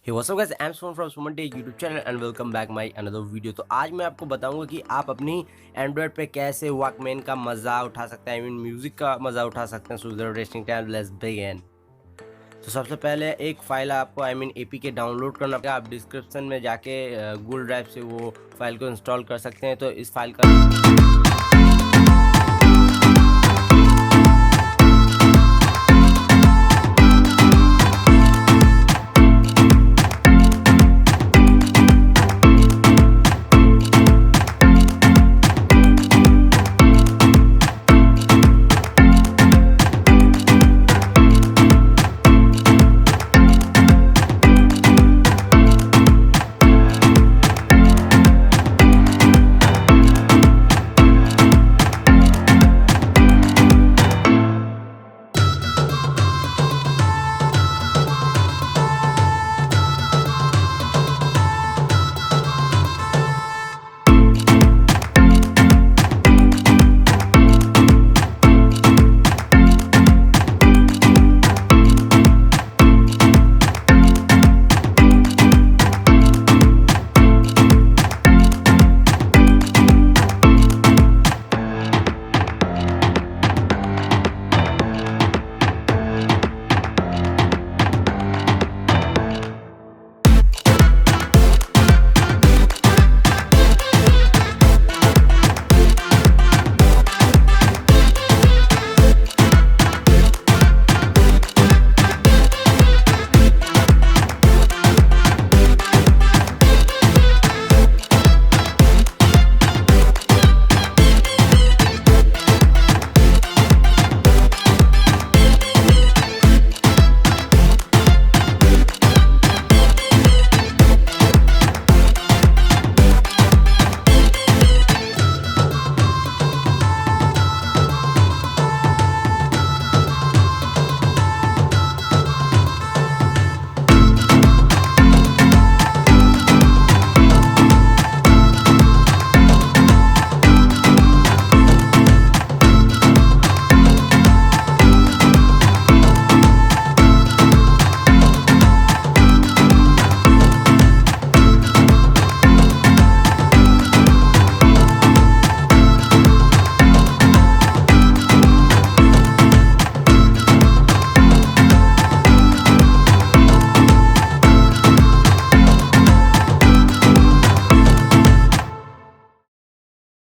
Hey what's up guys, I am Suman from Suman tech YouTube channel and welcome back my another video. तो आज मैं आपको बताऊंगा कि आप अपनी एंड्रॉयड पे कैसे वॉकमैन का मज़ा उठा सकते हैं, आई मीन म्यूज़िक का मज़ा उठा सकते हैं। So without wasting time let's begin. तो सबसे पहले एक फ़ाइल आपको आई मीन एपीके डाउनलोड करना पड़ेगा। आप डिस्क्रिप्शन में जाके गूगल ड्राइव से वो फाइल को इंस्टॉल कर सकते हैं। तो इस फाइल का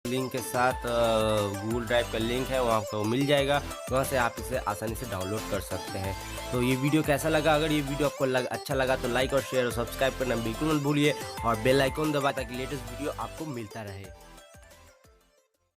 लिंक के साथ गूगल ड्राइव का लिंक है, वहाँ आपको मिल जाएगा। वहाँ से आप इसे आसानी से डाउनलोड कर सकते हैं। तो ये वीडियो कैसा लगा? अगर ये वीडियो आपको अच्छा लगा तो लाइक और शेयर और सब्सक्राइब करना बिल्कुल मत भूलिए और बेल आइकन दबाएं ताकि लेटेस्ट वीडियो आपको मिलता रहे।